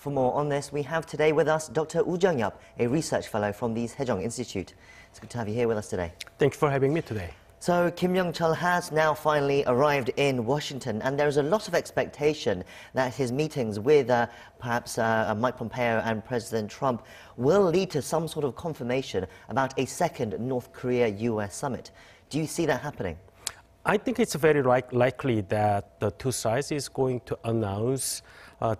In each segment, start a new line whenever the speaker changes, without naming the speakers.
For more on this, we have today with us Dr. Jung-yeop, a research fellow from the Sejong Institute. It's good to have you here with us today.
Thank you for having me today.
So Kim Yong-chol has now finally arrived in Washington, and there is a lot of expectation that his meetings with perhaps Mike Pompeo and President Trump will lead to some sort of confirmation about a second North Korea-U.S. summit. Do you see that happening?
I think it's very likely that the two sides is going to announce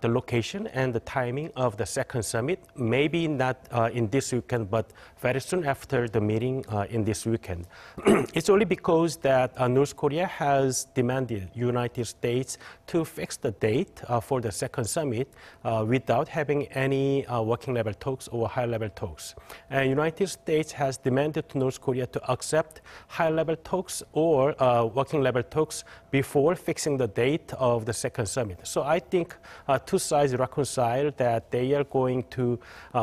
the location and the timing of the second summit, maybe not in this weekend, but very soon after the meeting in this weekend. It's only because that North Korea has demanded United States to fix the date for the second summit without having any working level talks or high level talks. And United States has demanded to North Korea to accept high level talks or working level talks before fixing the date of the second summit. So I think two sides reconcile that they are going to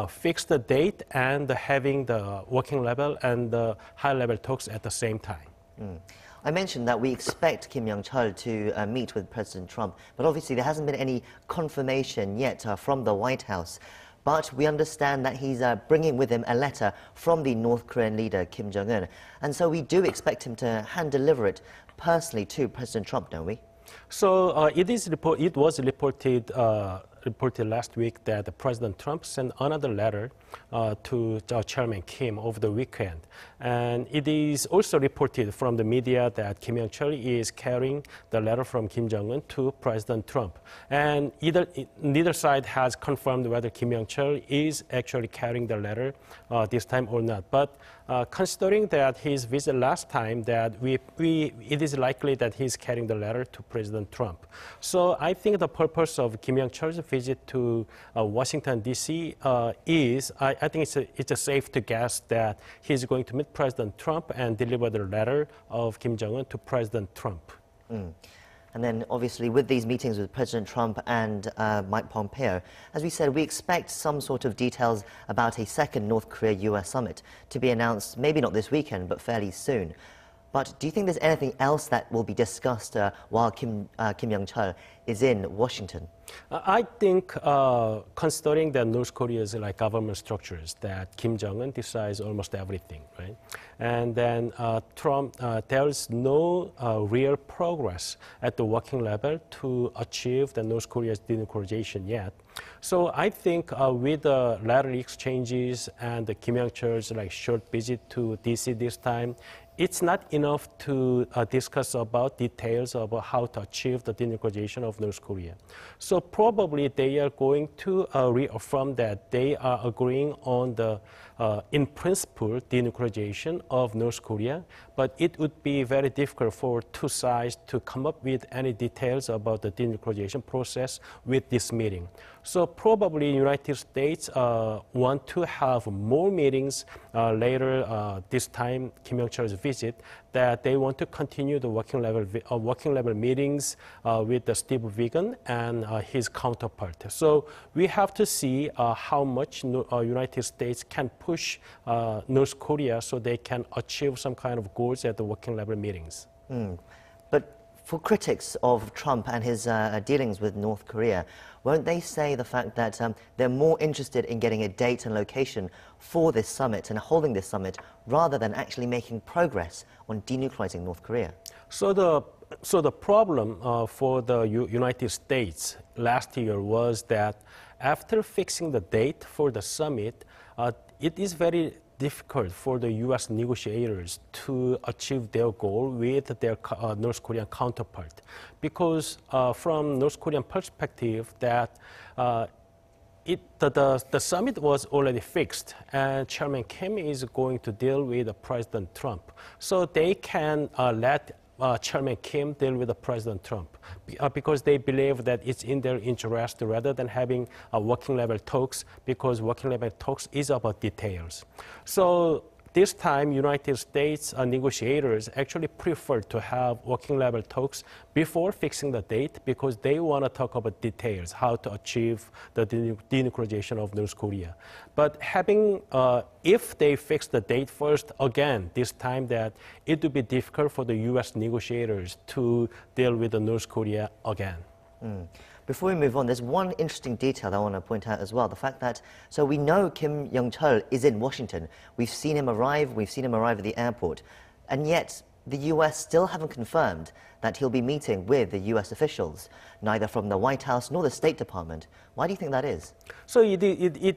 fix the date and having the working level and the high level talks at the same time.
I mentioned that we expect Kim Yong-chol to meet with President Trump, but obviously there hasn't been any confirmation yet from the White House. But we understand that he's bringing with him a letter from the North Korean leader, Kim Jong-un. And so we do expect him to hand-deliver it personally to President Trump, don't we?
So it was reported last week that President Trump sent another letter to Chairman Kim over the weekend. And it is also reported from the media that Kim Yong-chol is carrying the letter from Kim Jong-un to President Trump. And neither side has confirmed whether Kim Yong-chol is actually carrying the letter this time or not. But considering that his visit last time, that it is likely that he's carrying the letter to President Trump. So I think the purpose of Kim Yong-chol's visit to Washington, D.C. is, I think it's a safe to guess that he's going to meet President Trump and deliver the letter of Kim Jong-un to President Trump.
And then, obviously, with these meetings with President Trump and Mike Pompeo, as we said, we expect some sort of details about a second North Korea-U.S. summit to be announced, maybe not this weekend, but fairly soon. But do you think there's anything else that will be discussed while Kim Yong-chol is in Washington?
I think, considering that North Korea's government structures, that Kim Jong-un decides almost everything, right? And then Trump, there's no real progress at the working level to achieve the North Korea's denuclearization yet. So I think with the letter exchanges and the Kim Yong-chol's short visit to D.C. this time, it's not enough to discuss about details about how to achieve the denuclearization of North Korea. So probably they are going to reaffirm that they are agreeing on the, in principle, denuclearization of North Korea, but it would be very difficult for two sides to come up with any details about the denuclearization process with this meeting. So probably United States want to have more meetings later this time, Kim Yong-chol's visit, that they want to continue the working level meetings with Steve Biegun and his counterpart. So we have to see how much United States can push North Korea so they can achieve some kind of goals at the working level meetings.
But for critics of Trump and his dealings with North Korea, won't they say the fact that they're more interested in getting a date and location for this summit and holding this summit rather than actually making progress on denuclearizing North Korea? So
the problem for the United States last year was that after fixing the date for the summit, it is very difficult for the U.S. negotiators to achieve their goal with their North Korean counterpart, because from North Korean perspective, that the summit was already fixed, and Chairman Kim is going to deal with President Trump, so they can let Chairman Kim deal with President Trump because they believe that it's in their interest rather than having working level talks, because working level talks is about details. So this time, United States negotiators actually prefer to have working level talks before fixing the date because they want to talk about details, how to achieve the denuclearization of North Korea. But if they fix the date first, again, this time that it would be difficult for the U.S. negotiators to deal with the North Korea again.
Before we move on, there's one interesting detail I want to point out as well. The fact that, so we know Kim Yong-chol is in Washington. We've seen him arrive at the airport. And yet, the US still haven't confirmed that he'll be meeting with the US officials, neither from the White House nor the State Department. Why do you think that is?
So it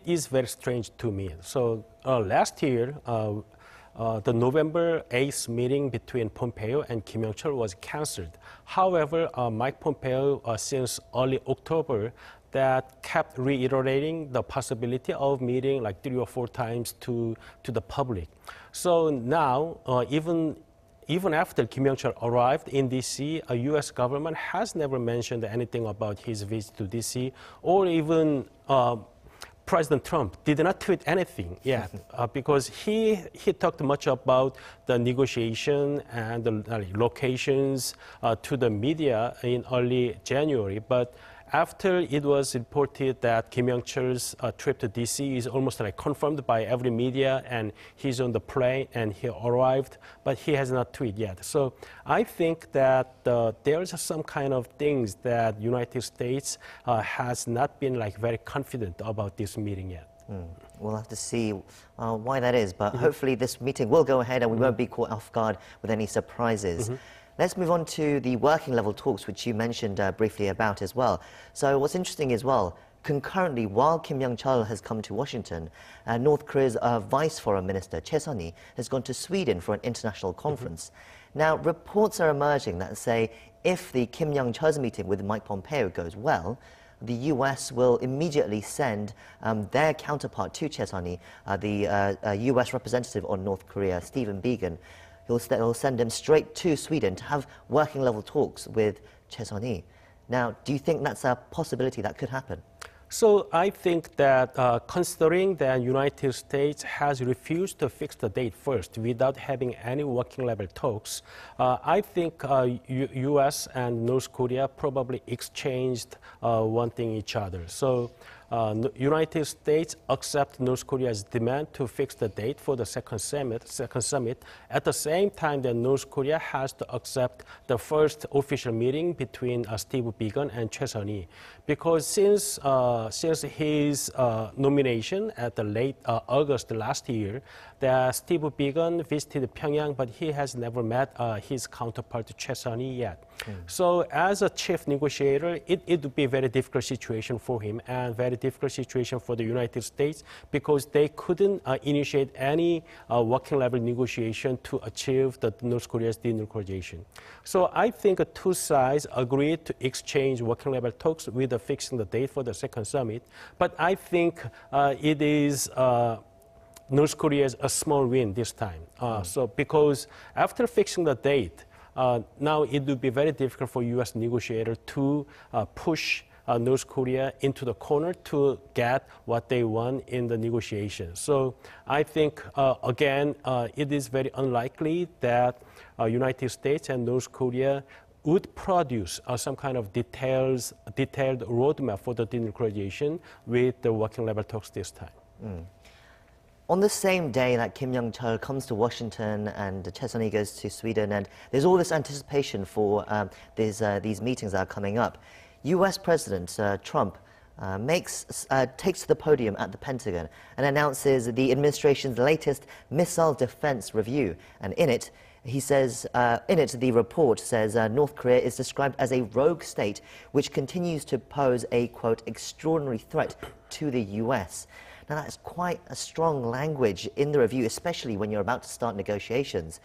is very strange to me. So last year, the November 8th meeting between Pompeo and Kim Yong-chol was cancelled. However, Mike Pompeo, since early October, that kept reiterating the possibility of meeting like 3 or 4 times to the public. So now, even after Kim Yong-chol arrived in D.C., a U.S. government has never mentioned anything about his visit to D.C., or even President Trump did not tweet anything yet because he talked much about the negotiation and the locations to the media in early January. But after it was reported that Kim Yong-chol's trip to D.C. is almost like confirmed by every media, and he's on the plane and he arrived, but he has not tweeted yet. So I think that there's some kind of things that United States has not been like very confident about this meeting yet.
We'll have to see why that is, but hopefully this meeting will go ahead and we won't be caught off guard with any surprises. Let's move on to the working level talks, which you mentioned briefly about as well. So what's interesting as well, concurrently, while Kim Yong-chol has come to Washington, North Korea's Vice Foreign Minister, Choe Son-hui, has gone to Sweden for an international conference. Now, reports are emerging that say if the Kim Yong-chol's meeting with Mike Pompeo goes well, the U.S. will immediately send their counterpart to Choe Son-hui, the U.S. representative on North Korea, Stephen Biegun. He'll send him straight to Sweden to have working level talks with Choe Son-hui. Now, do you think that's a possibility that could happen?
So I think that considering that United States has refused to fix the date first without having any working level talks, I think U.S. and North Korea probably exchanged wanting each other. So United States accept North Korea's demand to fix the date for the second summit. At the same time, that North Korea has to accept the first official meeting between Steve Biegun and Choe Son-hui, because since his nomination at the late August last year, that Steve Biegun visited Pyongyang, but he has never met his counterpart Choe Son-hui yet. So as a chief negotiator, it would be a very difficult situation for him and very difficult situation for the United States, because they couldn't initiate any working level negotiation to achieve the North Korea's denuclearization. So I think two sides agreed to exchange working level talks with fixing the date for the second summit. But I think it is North Korea's a small win this time. So because after fixing the date, now it would be very difficult for U.S. negotiators to push North Korea into the corner to get what they want in the negotiation. So I think, again, it is very unlikely that United States and North Korea would produce some kind of detailed roadmap for the denuclearization with the working level talks this time.
On the same day that Kim Yong-chol comes to Washington and Choe Son-hui goes to Sweden, and there's all this anticipation for these meetings that are coming up, U.S. President Trump takes to the podium at the Pentagon and announces the administration's latest missile defense review. And in it, he says, the report says North Korea is described as a rogue state which continues to pose a, quote, extraordinary threat to the U.S. Now, that is quite a strong language in the review, especially when you're about to start negotiations.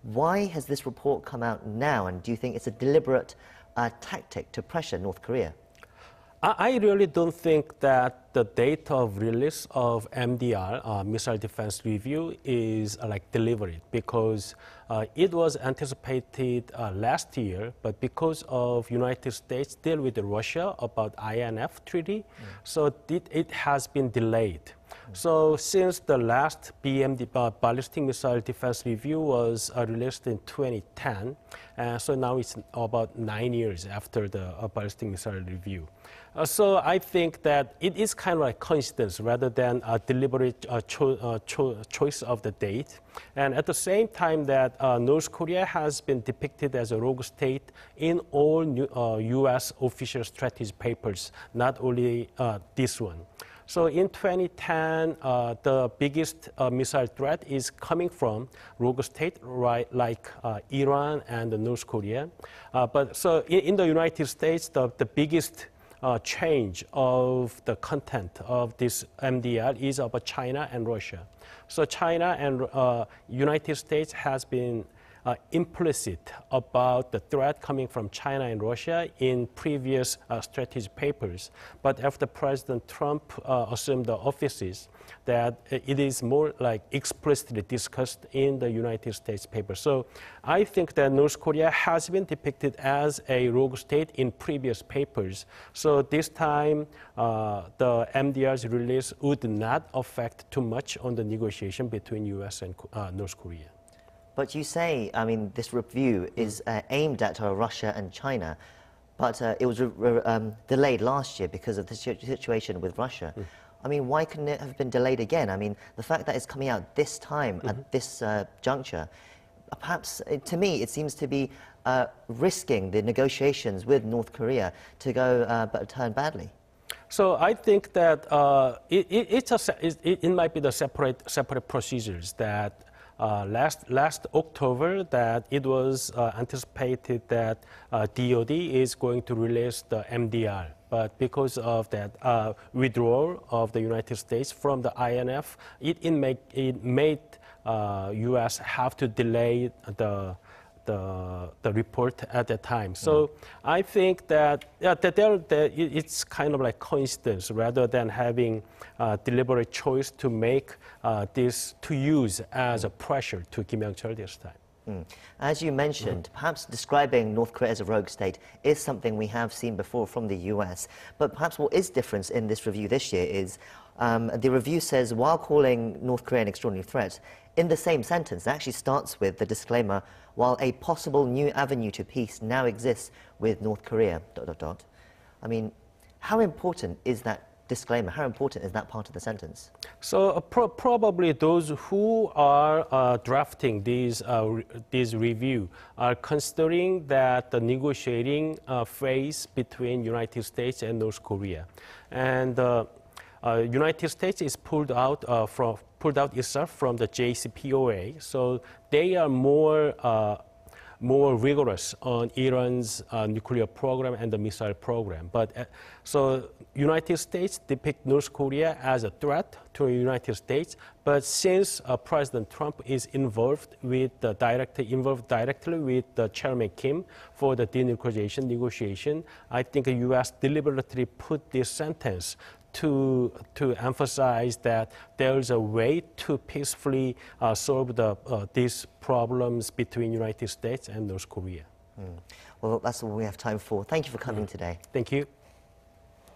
Why has this report come out now, and do you think it's a deliberate tactic to pressure North Korea?
I really don't think that the date of release of MDR, Missile Defense Review, is deliberate, because it was anticipated last year, but because of United States deal with Russia about INF treaty, so it has been delayed. So since the last BMD, Ballistic Missile Defense Review, was released in 2010, so now it's about 9 years after the Ballistic Missile Review. So I think that it is kind of like coincidence rather than a deliberate choice of the date. And at the same time that North Korea has been depicted as a rogue state in all U.S. official strategy papers, not only this one. So in 2010, the biggest missile threat is coming from rogue state, right, like Iran and North Korea. But so in the United States, the biggest change of the content of this MDR is about China and Russia. So China and United States has been implicit about the threat coming from China and Russia in previous strategy papers. But after President Trump assumed the offices, that it is more like explicitly discussed in the United States paper. So I think that North Korea has been depicted as a rogue state in previous papers. So this time, the MDR's release would not affect too much on the negotiation between U.S. and North Korea.
But you say, I mean, this review is aimed at Russia and China, but it was delayed last year because of the situation with Russia. I mean, why couldn't it have been delayed again? I mean, the fact that it's coming out this time at this juncture, perhaps to me, it seems to be risking the negotiations with North Korea to go but turn badly.
So I think that it might be the separate procedures that. Last October, that it was anticipated that DoD is going to release the MDR, but because of that withdrawal of the United States from the INF, it made U.S. have to delay the report at that time. So I think that it's kind of like coincidence rather than having deliberate choice to make this to use as a pressure to Kim Yong-chol this time.
As you mentioned, perhaps describing North Korea as a rogue state is something we have seen before from the U.S. But perhaps what is different in this review this year is the review says, while calling North Korea an extraordinary threat, in the same sentence, it actually starts with the disclaimer, while a possible new avenue to peace now exists with North Korea, ... I mean, how important is that disclaimer? How important is that part of the sentence?
So probably those who are drafting these review are considering that the negotiating phase between United States and North Korea, and United States is pulled out itself from the JCPOA, so they are more rigorous on Iran's nuclear program and the missile program. But so United States depict North Korea as a threat to the United States. But since President Trump is involved directly with the Chairman Kim for the denuclearization negotiation, I think the U.S. deliberately put this sentence to emphasize that there's a way to peacefully solve these problems between United States and North Korea.
Well, that's all we have time for. Thank you for coming today.
Thank you.